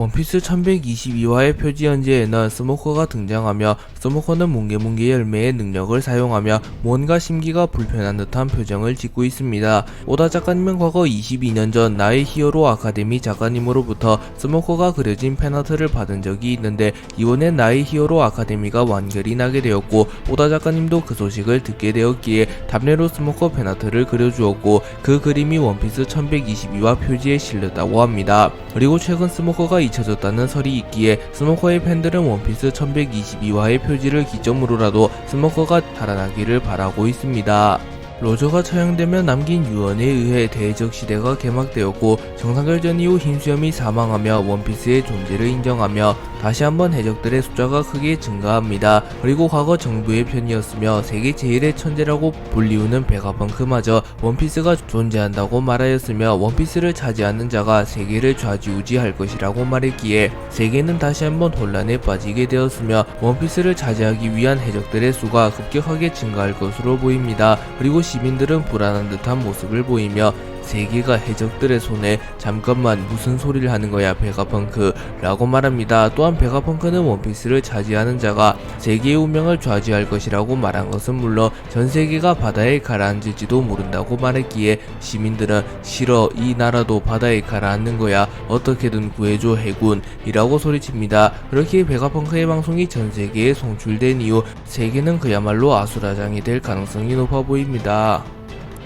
원피스 1122화의 표지 현지에는 스모커가 등장하며 스모커는 뭉게뭉게 열매의 능력을 사용하며 뭔가 심기가 불편한 듯한 표정을 짓고 있습니다. 오다 작가님은 과거 22년 전 나의 히어로 아카데미 작가님으로부터 스모커가 그려진 팬아트를 받은 적이 있는데 이번엔 나의 히어로 아카데미가 완결이 나게 되었고 오다 작가님도 그 소식을 듣게 되었기에 답례로 스모커 팬아트를 그려주었고 그 그림이 원피스 1122화 표지에 실렸다고 합니다. 그리고 최근 스모커가 잊혀졌다는 설이 있기에 스모커의 팬들은 원피스 1122화의 표지를 기점으로라도 스모커가 달아나기를 바라고 있습니다. 로저가 처형되며 남긴 유언에 의해 대적 시대가 개막되었고 정상결전 이후 흰수염이 사망하며 원피스의 존재를 인정하며 다시 한번 해적들의 숫자가 크게 증가합니다. 그리고 과거 정부의 편이었으며 세계 제일의 천재라고 불리우는 베가펑크마저 원피스가 존재한다고 말하였으며 원피스를 차지하는 자가 세계를 좌지우지할 것이라고 말했기에 세계는 다시 한번 혼란에 빠지게 되었으며 원피스를 차지하기 위한 해적들의 수가 급격하게 증가할 것으로 보입니다. 그리고 시민들은 불안한 듯한 모습을 보이며 세계가 해적들의 손에 잠깐만 무슨 소리를 하는 거야 베가펑크 라고 말합니다. 또한 베가펑크는 원피스를 차지하는 자가 세계의 운명을 좌지할 것이라고 말한 것은 물론 전세계가 바다에 가라앉을지도 모른다고 말했기에 시민들은 싫어 이 나라도 바다에 가라앉는 거야 어떻게든 구해줘 해군 이라고 소리칩니다. 그렇게 베가펑크의 방송이 전세계에 송출된 이후 세계는 그야말로 아수라장이 될 가능성이 높아 보입니다.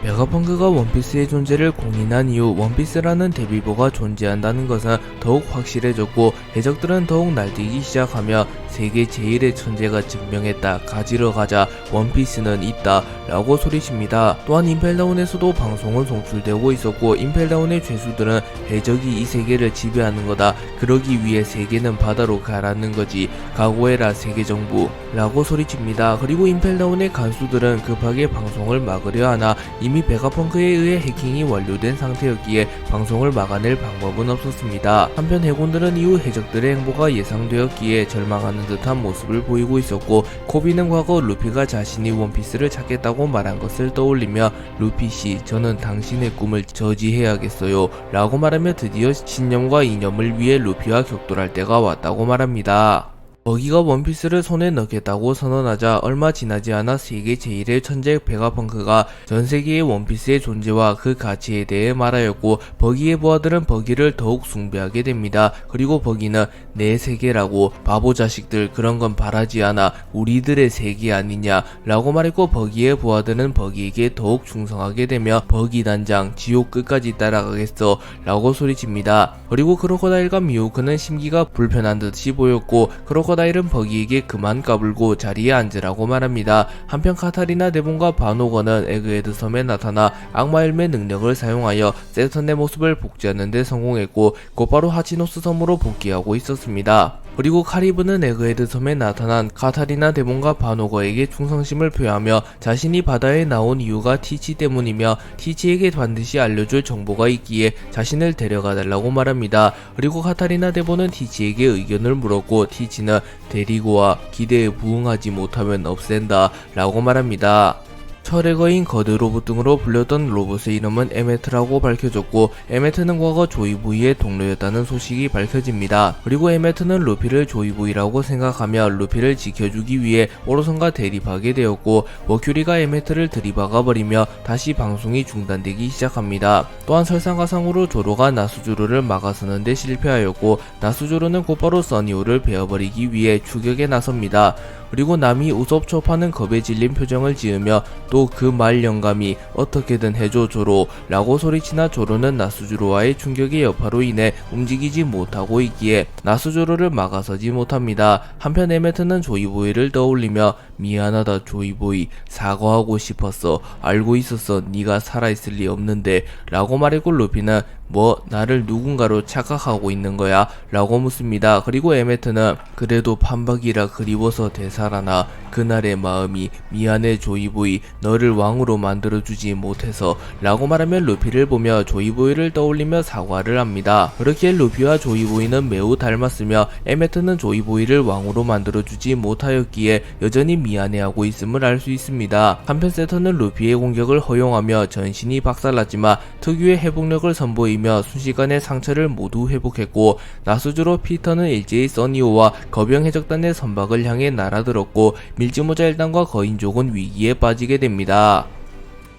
베가펑크가 원피스의 존재를 공인한 이후 원피스라는 데뷔보가 존재한다는 것은 더욱 확실해졌고 해적들은 더욱 날뛰기 시작하며 세계 제일의 천재가 증명했다 가지러 가자 원피스는 있다 라고 소리칩니다. 또한 임펠다운에서도 방송은 송출되고 있었고 임펠다운의 죄수들은 해적이 이 세계를 지배하는 거다 그러기 위해 세계는 바다로 가라는 거지 각오해라 세계정부 라고 소리칩니다. 그리고 임펠다운의 간수들은 급하게 방송을 막으려 하나 이미 베가펑크에 의해 해킹이 완료된 상태였기에 방송을 막아낼 방법은 없었습니다. 한편 해군들은 이후 해적들의 행보가 예상되었기에 절망하는 듯한 모습을 보이고 있었고 코비는 과거 루피가 자신이 원피스를 찾겠다고 말한 것을 떠올리며 루피씨 저는 당신의 꿈을 저지해야겠어요 라고 말하며 드디어 신념과 이념을 위해 루피와 격돌할 때가 왔다고 말합니다. 버기가 원피스를 손에 넣겠다고 선언하자 얼마 지나지 않아 세계 제일의 천재 베가펑크가 전세계의 원피스의 존재와 그 가치에 대해 말하였고 버기의 부하들은 버기를 더욱 숭배하게 됩니다. 그리고 버기는 내 세계라고 바보 자식들 그런 건 바라지 않아 우리들의 세계 아니냐 라고 말했고 버기의 부하들은 버기에게 더욱 충성하게 되며 버기 단장 지옥 끝까지 따라가겠어 라고 소리칩니다. 그리고 크로커다일과 미호크는 심기가 불편한 듯이 보였고 크로커다일은 버기에게 그만 까불고 자리에 앉으라고 말합니다. 한편 카타리나 데본과 바노거는 에그헤드 섬에 나타나 악마 열매 능력을 사용하여 세턴의 모습을 복제하는 데 성공했고 곧바로 하치노스 섬으로 복귀하고 있었습니다. 그리고 카리브는 에그헤드 섬에 나타난 카타리나 데몬과 바노거에게 충성심을 표하며 자신이 바다에 나온 이유가 티치 때문이며 티치에게 반드시 알려줄 정보가 있기에 자신을 데려가 달라고 말합니다. 그리고 카타리나 데몬은 티치에게 의견을 물었고 티치는 데리고 와 기대에 부응하지 못하면 없앤다 라고 말합니다. 철의 거인 거드로봇 등으로 불렸던 로봇의 이름은 에메트라고 밝혀졌고 에메트는 과거 조이보이의 동료였다는 소식이 밝혀집니다. 그리고 에메트는 루피를 조이보이라고 생각하며 루피를 지켜주기 위해 오로선과 대립하게 되었고 머큐리가 에메트를 들이박아버리며 다시 방송이 중단되기 시작합니다. 또한 설상가상으로 조로가 나수조로를 막아서는 데 실패하였고 나수조로는 곧바로 써니오를 베어버리기 위해 추격에 나섭니다. 그리고 남이 우섭초파는 겁에 질린 표정을 지으며 또 그 말 영감이 어떻게든 해줘 조로 라고 소리치나 조로는 나수조로와의 충격의 여파로 인해 움직이지 못하고 있기에 나수조로를 막아서지 못합니다. 한편 에메트는 조이보이를 떠올리며 미안하다 조이보이 사과하고 싶었어 알고 있었어 네가 살아있을 리 없는데 라고 말했고 루피는 뭐 나를 누군가로 착각하고 있는 거야? 라고 묻습니다. 그리고 에메트는 그래도 판박이라 그리워서 되살아나 그날의 마음이 미안해 조이보이 너를 왕으로 만들어주지 못해서 라고 말하며 루피를 보며 조이보이를 떠올리며 사과를 합니다. 그렇게 루피와 조이보이는 매우 닮았으며 에메트는 조이보이를 왕으로 만들어주지 못하였기에 여전히 미안해하고 있음을 알 수 있습니다. 한편 세턴은 루피의 공격을 허용하며 전신이 박살났지만 특유의 회복력을 선보이며 이으며 순식간에 상처를 모두 회복했고, 나수주로 피터는 일제히 써니오와 거병 해적단의 선박을 향해 날아들었고 밀지모자 일당과 거인족은 위기에 빠지게 됩니다.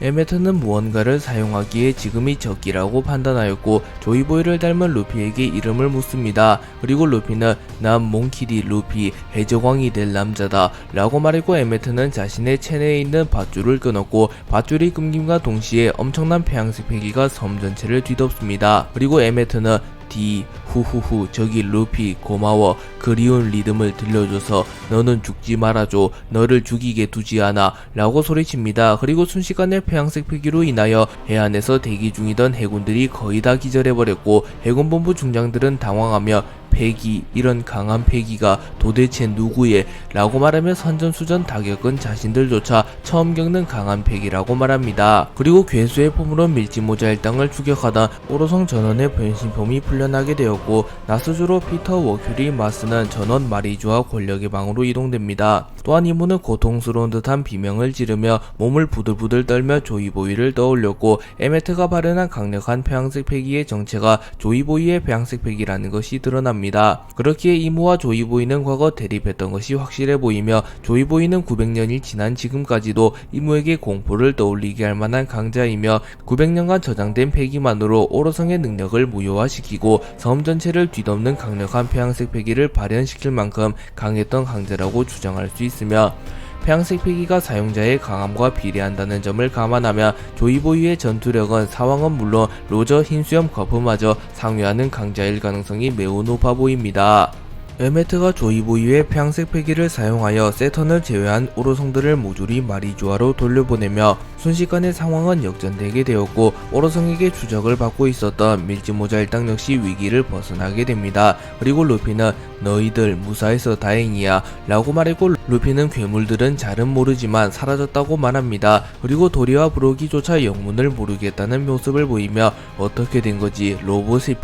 에메트는 무언가를 사용하기에 지금이 적기라고 판단하였고 조이보이를 닮은 루피에게 이름을 묻습니다. 그리고 루피는 난 몽키디 루피 해적왕이 될 남자다 라고 말했고, 에메트는 자신의 체내에 있는 밧줄을 끊었고 밧줄이 끊김과 동시에 엄청난 폐양색 패기가 섬 전체를 뒤덮습니다. 그리고 에메트는 디 후후후 저기 루피 고마워, 그리운 리듬을 들려줘서 너는 죽지 말아줘, 너를 죽이게 두지 않아 라고 소리칩니다. 그리고 순식간에 폐양색 패기로 인하여 해안에서 대기 중이던 해군들이 거의 다 기절해버렸고 해군본부 중장들은 당황하며 패기, 이런 강한 패기가 도대체 누구의? 라고 말하며 선전수전 다 겪은 자신들조차 처음 겪는 강한 패기라고 말합니다. 그리고 괴수의 폼으로 밀지모자 일당을 추격하던 오로성 전원의 변신폼이 풀려나게 되었고 나스주로 피터 워큐리 마스는 전원 마리주와 권력의 방으로 이동됩니다. 또한 이분은 고통스러운 듯한 비명을 지르며 몸을 부들부들 떨며 조이보이를 떠올렸고, 에메트가 발현한 강력한 폐양색 패기의 정체가 조이보이의 폐양색 패기라는 것이 드러납니다. 그렇기에 이무와 조이보이는 과거 대립했던 것이 확실해 보이며 조이보이는 900년이 지난 지금까지도 이무에게 공포를 떠올리게 할 만한 강자이며 900년간 저장된 패기만으로 오로성의 능력을 무효화시키고 섬 전체를 뒤덮는 강력한 폐양색 패기를 발현시킬 만큼 강했던 강자라고 주장할 수 있으며, 폐양색 패기가 사용자의 강함과 비례한다는 점을 감안하면 조이보이의 전투력은 사왕은 물론 로저 흰수염 거프마저 상회하는 강자일 가능성이 매우 높아 보입니다. 에메트가 조이보이의 폐양색 패기를 사용하여 세턴을 제외한 오로성들을 모조리 마리주아로 돌려보내며 순식간에 상황은 역전되게 되었고 오로성에게 추적을 받고 있었던 밀지모자 일당 역시 위기를 벗어나게 됩니다. 그리고 루피는 너희들 무사해서 다행이야 라고 말했고, 루피는 괴물들은 잘은 모르지만 사라졌다고 말합니다. 그리고 도리와 브로기조차 영문을 모르겠다는 모습을 보이며 어떻게 된 거지? 로봇의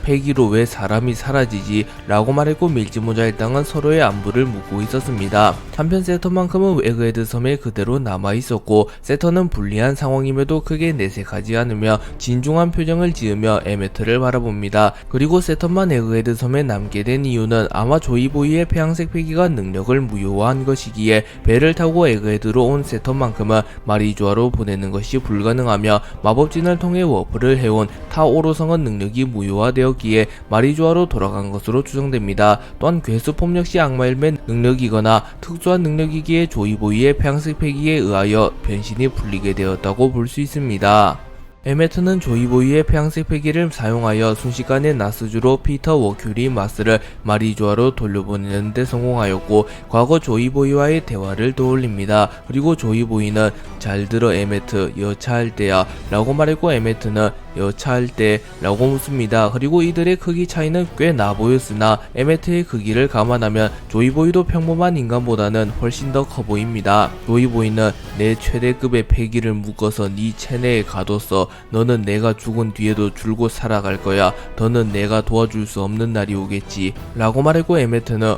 패기로 왜 사람이 사라지지? 라고 말했고 밀지모자 일당은 서로의 안부를 묻고 있었습니다. 한편 세턴만큼은 에그헤드 섬에 그대로 남아있었고 세턴은 불리한 상황임에도 크게 내색하지 않으며 진중한 표정을 지으며 에메트를 바라봅니다. 그리고 세턴만 에그헤드 섬에 남게 된 이유는 아마 조이보이의 폐양색 패기가 능력을 무효화한 것이기에 배를 타고 에그헤드로 온 세턴만큼은 마리주아로 보내는 것이 불가능하며 마법진을 통해 워프를 해온 타오로성은 능력이 무효화되었기에 마리주아로 돌아간 것으로 추정됩니다. 또한 괴수폼 역시 악마일맨 능력이거나 특수한 능력이기에 조이보이의 폐양색 패기에 의하여 변신이 풀리게 되었다고 볼 수 있습니다. 에메트는 조이보이의 폐양색 패기를 사용하여 순식간에 나스주로 피터 워큐리 마스를 마리주아로 돌려보내는 데 성공하였고 과거 조이보이와의 대화를 떠올립니다. 그리고 조이보이는 잘 들어 에메트, 여차할 때야 라고 말했고 에메트는 여차할 때 라고 묻습니다. 그리고 이들의 크기 차이는 꽤 나 보였으나 에메트의 크기를 감안하면 조이보이도 평범한 인간보다는 훨씬 더 커 보입니다. 조이보이는 내 최대급의 패기를 묶어서 네 체내에 가뒀어. 너는 내가 죽은 뒤에도 줄곧 살아갈 거야. 더는 내가 도와줄 수 없는 날이 오겠지 라고 말했고 에메트는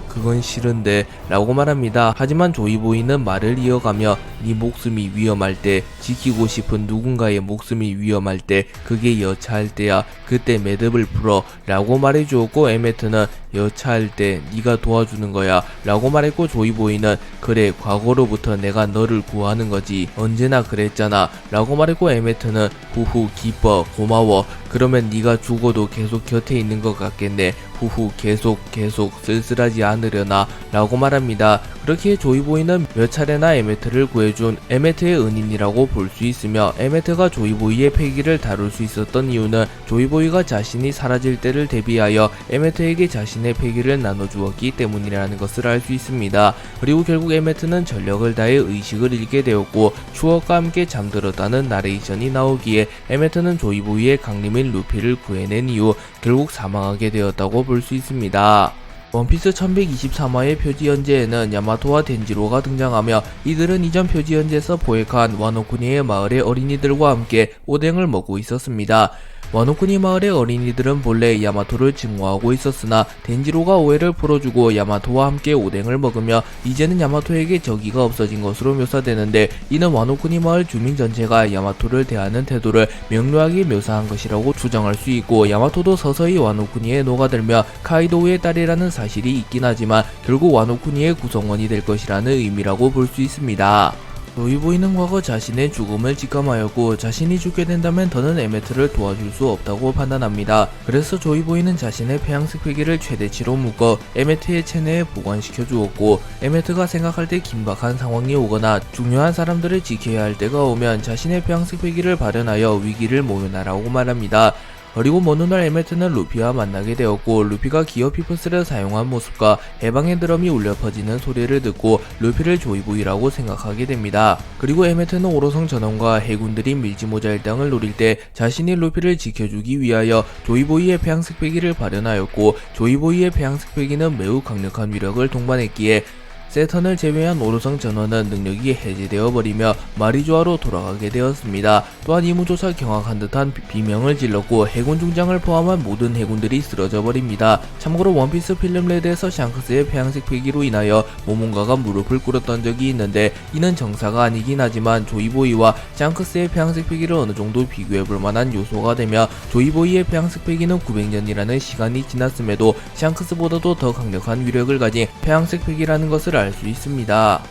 그건 싫은데 라고 말합니다. 하지만 조이보이는 말을 이어가며 네 목숨이 위험할 때, 지키고 싶은 누군가의 목숨이 위험할 때 그게 여차할 때야. 그때 매듭을 풀어 라고 말해주었고 에메트는 여차할 때 네가 도와주는 거야 라고 말했고 조이보이는 그래 과거로부터 내가 너를 구하는 거지. 언제나 그랬잖아 라고 말했고 에메트는 후후 기뻐 고마워. 그러면 네가 죽어도 계속 곁에 있는 것 같겠네. 후후 계속 쓸쓸하지 않으려나 라고 말합니다. 그렇게 조이보이는 몇 차례나 에메트를 구해준 에메트의 은인이라고 볼 수 있으며 에메트가 조이보이의 패기를 다룰 수 있었던 이유는 조이보이가 자신이 사라질 때를 대비하여 에메트에게 자신의 패기를 나눠주었기 때문이라는 것을 알 수 있습니다. 그리고 결국 에메트는 전력을 다해 의식을 잃게 되었고 추억과 함께 잠들었다는 나레이션이 나오기에 에메트는 조이보이의 강림인 루피를 구해낸 이후 결국 사망하게 되었다고 볼 수 있습니다. 원피스 1123화의 표지 연재에는 야마토와 덴지로가 등장하며 이들은 이전 표지 연재에서 포획한 와노쿠니의 마을의 어린이들과 함께 오뎅을 먹고 있었습니다. 와노쿠니 마을의 어린이들은 본래 야마토를 증오하고 있었으나 덴지로가 오해를 풀어주고 야마토와 함께 오뎅을 먹으며 이제는 야마토에게 적의가 없어진 것으로 묘사되는데, 이는 와노쿠니 마을 주민 전체가 야마토를 대하는 태도를 명료하게 묘사한 것이라고 주장할 수 있고, 야마토도 서서히 와노쿠니에 녹아들며 카이도우의 딸이라는 사실이 있긴 하지만 결국 와노쿠니의 구성원이 될 것이라는 의미라고 볼 수 있습니다. 조이보이는 과거 자신의 죽음을 직감하였고, 자신이 죽게 된다면 더는 에메트를 도와줄 수 없다고 판단합니다. 그래서 조이보이는 자신의 폐양색 회기를 최대치로 묶어 에메트의 체내에 보관시켜 주었고, 에메트가 생각할 때 긴박한 상황이 오거나 중요한 사람들을 지켜야 할 때가 오면 자신의 폐양색 회기를 발현하여 위기를 모면하라고 말합니다. 그리고 먼 훗날 에메트는 루피와 만나게 되었고, 루피가 기어 피프스를 사용한 모습과 해방의 드럼이 울려 퍼지는 소리를 듣고 루피를 조이보이라고 생각하게 됩니다. 그리고 에메트는 오로성 전원과 해군들이 밀지모자 일당을 노릴 때 자신이 루피를 지켜주기 위하여 조이보이의 폐양색 회기를 발현하였고, 조이보이의 폐양색 회기는 매우 강력한 위력을 동반했기에 세턴을 제외한 오로성 전원은 능력이 해제되어 버리며 마리조아로 돌아가게 되었습니다. 또한 이무조차 경악한 듯한 비명을 질렀고, 해군 중장을 포함한 모든 해군들이 쓰러져 버립니다. 참고로 원피스 필름 레드에서 샹크스의 폐양색 회기로 인하여 모몬가가 무릎을 꿇었던 적이 있는데, 이는 정사가 아니긴 하지만 조이보이와 샹크스의 폐양색 회기를 어느 정도 비교해볼 만한 요소가 되며, 조이보이의 폐양색 회기는 900년이라는 시간이 지났음에도 샹크스보다도 더 강력한 위력을 가진 폐양색 회기라는 것을 알 수 있습니다.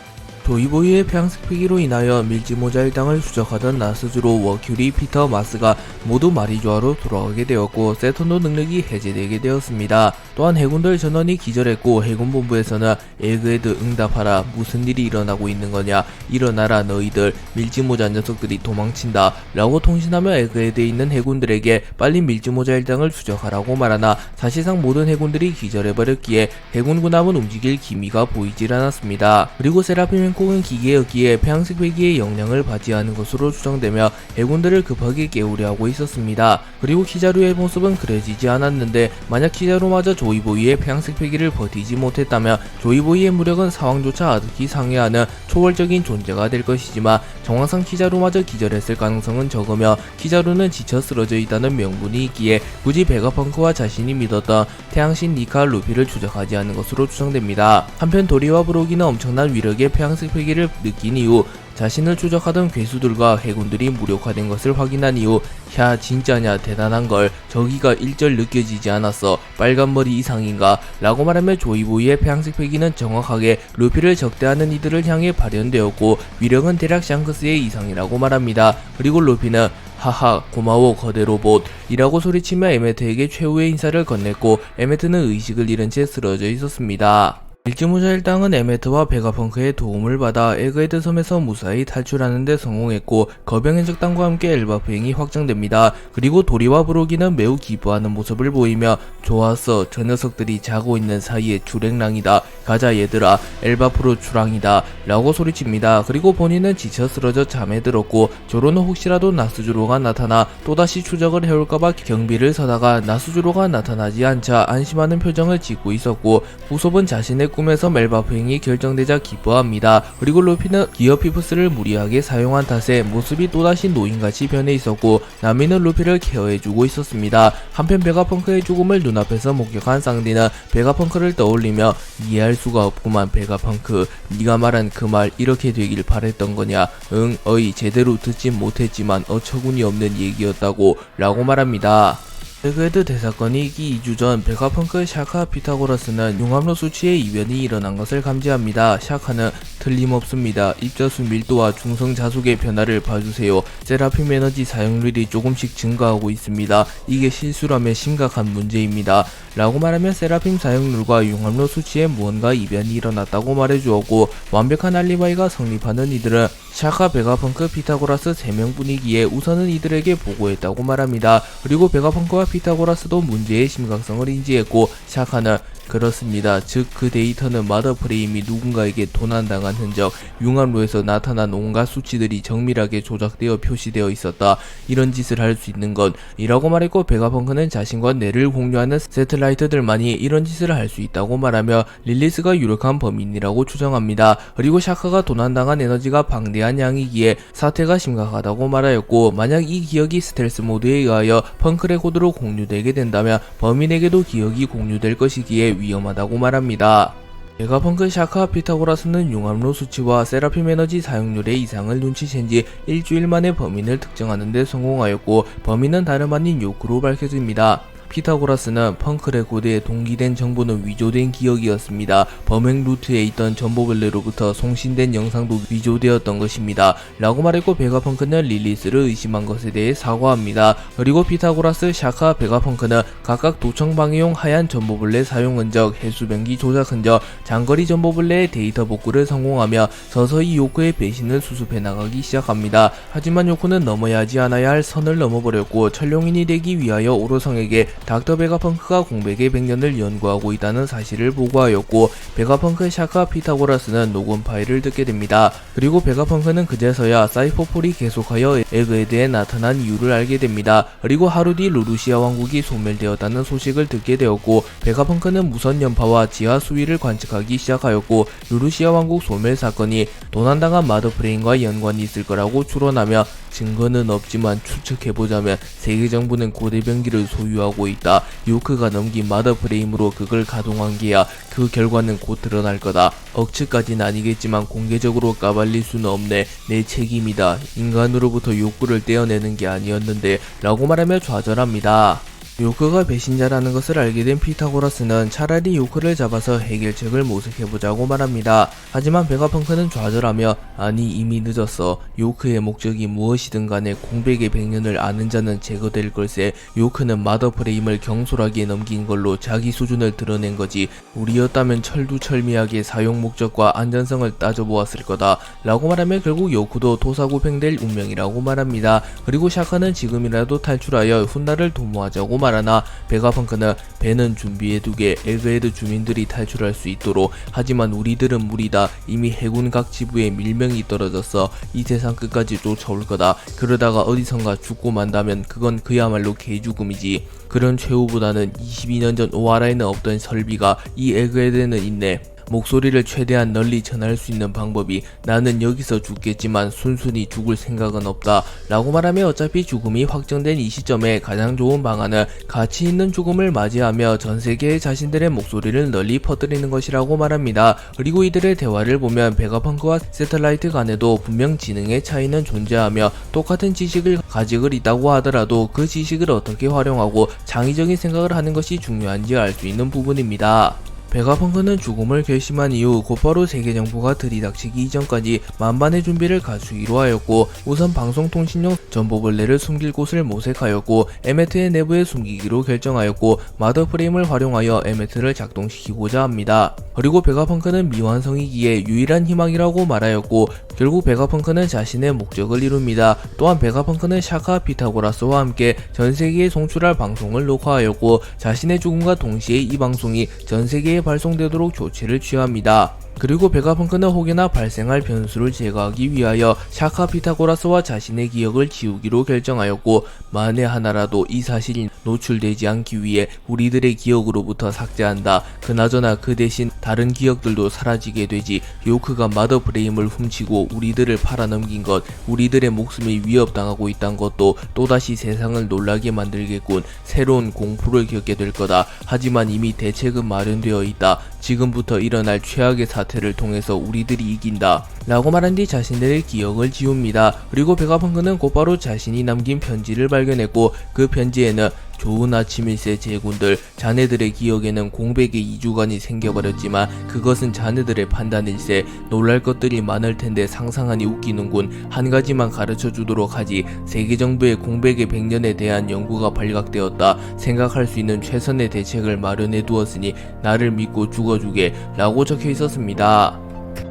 조이보이의 폐양색 회기로 인하여 밀지모자 일당을 추적하던 나스주로, 워큐리, 피터, 마스가 모두 마리조아로 돌아가게 되었고, 세턴도 능력이 해제되게 되었습니다. 또한 해군들 전원이 기절했고, 해군본부에서는 에그헤드 응답하라, 무슨 일이 일어나고 있는 거냐, 일어나라 너희들, 밀지모자 녀석들이 도망친다 라고 통신하며 에그헤드에 있는 해군들에게 빨리 밀지모자 일당을 추적하라고 말하나, 사실상 모든 해군들이 기절해버렸기에 해군 군함은 움직일 기미가 보이질 않았습니다. 그리고 세라핌 콩은 기계였기에 폐양색 회기의 영향을 받지 않은 것으로 추정되며 해군들을 급하게 깨우려 하고 있었습니다. 그리고 키자루의 모습은 그려지지 않았는데, 만약 키자루마저 조이보이의 폐양색 회기를 버티지 못했다면 조이보이의 무력은 사왕조차 아득히 상회하는 초월적인 존재가 될 것이지만, 정황상 키자루마저 기절했을 가능성은 적으며 키자루는 지쳐 쓰러져 있다는 명분이 있기에 굳이 베가펑크와 자신이 믿었던 태양신 니카 루피를 추적하지 않은 것으로 추정됩니다. 한편 도리와 브로기는 엄청난 위력의 폐양색 회기를 느낀 이후 자신을 추적하던 괴수들과 해군들이 무력화된 것을 확인한 이후 야 진짜냐 대단한걸, 저기가 일절 느껴지지 않았어, 빨간머리 이상인가 라고 말하며 조이보이의 폐양색 회기는 정확하게 루피를 적대하는 이들을 향해 발현되었고, 위력은 대략 샹크스의 이상이라고 말합니다. 그리고 루피는 하하 고마워 거대 로봇 이라고 소리치며 에메트에게 최후의 인사를 건넸고, 에메트는 의식을 잃은 채 쓰러져 있었습니다. 밀지모자 일당은 에메트와 베가펑크의 도움을 받아 에그헤드 섬에서 무사히 탈출하는 데 성공했고, 거병의 적당과 함께 엘바프행이 확정됩니다. 그리고 도리와 브로기는 매우 기뻐하는 모습을 보이며 좋았어, 저 녀석들이 자고 있는 사이에 주랭랑이다, 가자 얘들아, 엘바프로 출항이다 라고 소리칩니다. 그리고 본인은 지쳐 쓰러져 잠에 들었고, 조로는 혹시라도 나스주로가 나타나 또다시 추적을 해올까봐 경비를 서다가 나스주로가 나타나지 않자 안심하는 표정을 짓고 있었고, 부섭은 자신의 꿈에서 멜바프행이 결정되자 기뻐합니다. 그리고 루피는 기어 피프스를 무리하게 사용한 탓에 모습이 또다시 노인같이 변해 있었고, 나미는 루피를 케어해주고 있었습니다. 한편 베가펑크의 죽음을 눈앞에서 목격한 쌍디는 베가펑크를 떠올리며 이해할 수가 없구만 베가펑크, 네가 말한 그 말 이렇게 되길 바랬던 거냐, 응 어이 제대로 듣진 못했지만 어처구니 없는 얘기였다고 라고 말합니다. 에그헤드 대사건이 있기 2주 전 베가펑크의 샤카 피타고라스는 융합로 수치의 이변이 일어난 것을 감지합니다. 샤카는 틀림없습니다. 입자수 밀도와 중성 자속의 변화를 봐주세요. 세라핌 에너지 사용률이 조금씩 증가하고 있습니다. 이게 실수라면 심각한 문제입니다. 라고 말하며 세라핌 사용률과 융합로 수치에 무언가 이변이 일어났다고 말해주었고, 완벽한 알리바이가 성립하는 이들은 샤카, 베가펑크, 피타고라스 3명뿐이기에 우선은 이들에게 보고했다고 말합니다. 그리고 베가펑크와 피타고라스도 문제의 심각성을 인지했고, 샤카는 그렇습니다. 즉 그 데이터는 마더 프레임이 누군가에게 도난당한 흔적, 융합로에서 나타난 온갖 수치들이 정밀하게 조작되어 표시되어 있었다. 이런 짓을 할 수 있는 건 이라고 말했고, 베가펑크는 자신과 뇌를 공유하는 새틀라이트들만이 이런 짓을 할 수 있다고 말하며 릴리스가 유력한 범인이라고 추정합니다. 그리고 샤카가 도난당한 에너지가 방대한 양이기에 사태가 심각하다고 말하였고, 만약 이 기억이 스텔스 모드에 의하여 펑크 레코드로 공유되게 된다면 범인에게도 기억이 공유될 것이기에 위험하다고 말합니다. 베가펑크, 샤카, 피타고라스는 융합로 수치와 세라핌 에너지 사용률의 이상을 눈치챈 지 일주일 만에 범인을 특정하는 데 성공하였고, 범인은 다름 아닌 요크로 밝혀집니다. 피타고라스는 펑크 레코드에 동기된 정보는 위조된 기억이었습니다. 범행 루트에 있던 정보벌레로부터 송신된 영상도 위조되었던 것입니다. 라고 말했고, 베가펑크는 릴리스를 의심한 것에 대해 사과합니다. 그리고 피타고라스, 샤카, 베가펑크는 각각 도청 방해용 하얀 정보벌레 사용 흔적, 해수변기 조작 흔적, 장거리 정보벌레의 데이터 복구를 성공하며 서서히 요크의 배신을 수습해 나가기 시작합니다. 하지만 요크는 넘어야 하지 않아야 할 선을 넘어버렸고, 천룡인이 되기 위하여 오로성에게 닥터 베가펑크가 공백의 100년을 연구하고 있다는 사실을 보고하였고, 베가펑크, 샤카, 피타고라스는 녹음 파일을 듣게 됩니다. 그리고 베가펑크는 그제서야 사이퍼폴이 계속하여 에그헤드에 나타난 이유를 알게 됩니다. 그리고 하루 뒤 루루시아 왕국이 소멸되었다는 소식을 듣게 되었고, 베가펑크는 무선 연파와 지하 수위를 관측하기 시작하였고, 루루시아 왕국 소멸 사건이 도난당한 마더 프레임과 연관이 있을 거라고 추론하며, 증거는 없지만 추측해보자면 세계 정부는 고대병기를 소유하고 있다. 요크가 넘긴 마더 프레임으로 그걸 가동한 게야. 그 결과는 곧 드러날 거다. 억측까진 아니겠지만 공개적으로 까발릴 수는 없네. 내 책임이다. 인간으로부터 욕구를 떼어내는 게 아니었는데 라고 말하며 좌절합니다. 요크가 배신자라는 것을 알게 된 피타고라스는 차라리 요크를 잡아서 해결책을 모색해보자고 말합니다. 하지만 베가펑크는 좌절하며, 아니 이미 늦었어. 요크의 목적이 무엇이든 간에 공백의 100년을 아는 자는 제거될 걸세. 요크는 마더 프레임을 경솔하게 넘긴 걸로 자기 수준을 드러낸 거지. 우리였다면 철두철미하게 사용 목적과 안전성을 따져보았을 거다. 라고 말하며 결국 요크도 토사구팽될 운명이라고 말합니다. 그리고 샤카는 지금이라도 탈출하여 훗날을 도모하자고 말하나, 베가펑크는 배는 준비해두게, 에그헤드 주민들이 탈출할 수 있도록. 하지만 우리들은 무리다. 이미 해군 각 지부에 밀명이 떨어졌어. 이 세상 끝까지 쫓아올 거다. 그러다가 어디선가 죽고 만다면 그건 그야말로 개죽음이지. 그런 최후보다는 22년 전 오하라에는 없던 설비가 이 에그헤드에는 있네. 목소리를 최대한 널리 전할 수 있는 방법이, 나는 여기서 죽겠지만 순순히 죽을 생각은 없다. 라고 말하며 어차피 죽음이 확정된 이 시점에 가장 좋은 방안은 가치 있는 죽음을 맞이하며 전세계의 자신들의 목소리를 널리 퍼뜨리는 것이라고 말합니다. 그리고 이들의 대화를 보면 베가펑크와 새틀라이트 간에도 분명 지능의 차이는 존재하며 똑같은 지식을 가지고 있다고 하더라도 그 지식을 어떻게 활용하고 창의적인 생각을 하는 것이 중요한지 알 수 있는 부분입니다. 베가펑크는 죽음을 결심한 이후 곧바로 세계정부가 들이닥치기 이전까지 만반의 준비를 갖추기로 하였고, 우선 방송통신용 전보벌레를 숨길 곳을 모색하였고, 에메트의 내부에 숨기기로 결정하였고, 마더 프레임을 활용하여 에메트를 작동시키고자 합니다. 그리고 베가펑크는 미완성이기에 유일한 희망이라고 말하였고, 결국 베가펑크는 자신의 목적을 이룹니다. 또한 베가펑크는 샤카, 피타고라스와 함께 전세계에 송출할 방송을 녹화하였고, 자신의 죽음과 동시에 이 방송이 전세계에 발송되도록 조치를 취합니다. 그리고 베가펑크는 혹여나 발생할 변수를 제거하기 위하여 샤카, 피타고라스와 자신의 기억을 지우기로 결정하였고, 만에 하나라도 이 사실이 노출되지 않기 위해 우리들의 기억으로부터 삭제한다. 그나저나 그 대신 다른 기억들도 사라지게 되지. 요크가 마더 프레임을 훔치고 우리들을 팔아넘긴 것, 우리들의 목숨이 위협당하고 있다는 것도 또다시 세상을 놀라게 만들겠군. 새로운 공포를 겪게 될 거다. 하지만 이미 대책은 마련되어 있다. 지금부터 일어날 최악의 사태를 통해서 우리들이 이긴다. 라고 말한 뒤 자신들의 기억을 지웁니다. 그리고 베가펑크는 곧바로 자신이 남긴 편지를 발견했고, 그 편지에는 좋은 아침일세 제군들, 자네들의 기억에는 공백의 2주간이 생겨버렸지만 그것은 자네들의 판단일세. 놀랄 것들이 많을 텐데 상상하니 웃기는군. 한 가지만 가르쳐 주도록 하지. 세계정부의 공백의 100년에 대한 연구가 발각되었다. 생각할 수 있는 최선의 대책을 마련해 두었으니 나를 믿고 죽어주게. 라고 적혀 있었습니다.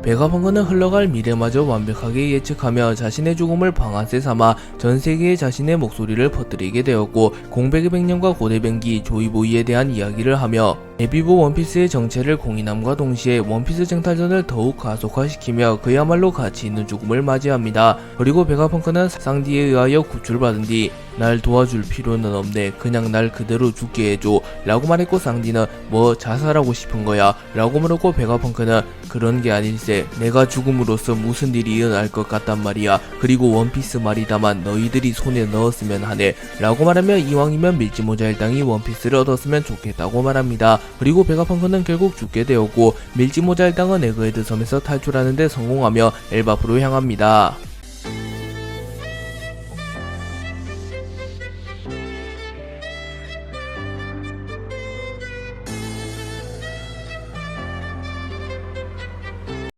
베가펑크는 흘러갈 미래마저 완벽하게 예측하며 자신의 죽음을 방아쇠 삼아 전세계에 자신의 목소리를 퍼뜨리게 되었고, 공백의 100년과 고대병기 조이보이에 대한 이야기를 하며 에비브 원피스의 정체를 공인함과 동시에 원피스 쟁탈전을 더욱 가속화시키며 그야말로 가치 있는 죽음을 맞이합니다. 그리고 베가펑크는 쌍디에 의하여 구출받은 뒤 날 도와줄 필요는 없네, 그냥 날 그대로 죽게 해줘 라고 말했고, 쌍디는 뭐 자살하고 싶은 거야 라고 물었고, 베가펑크는 그런 게 아닐세, 내가 죽음으로써 무슨 일이 일어날 것 같단 말이야, 그리고 원피스 말이다만 너희들이 손에 넣었으면 하네 라고 말하며 이왕이면 밀지모자 일당이 원피스를 얻었으면 좋겠다고 말합니다. 그리고 베가펑크는 결국 죽게 되었고 밀지모자 일당은 에그헤드 섬에서 탈출하는데 성공하며 엘바프로 향합니다.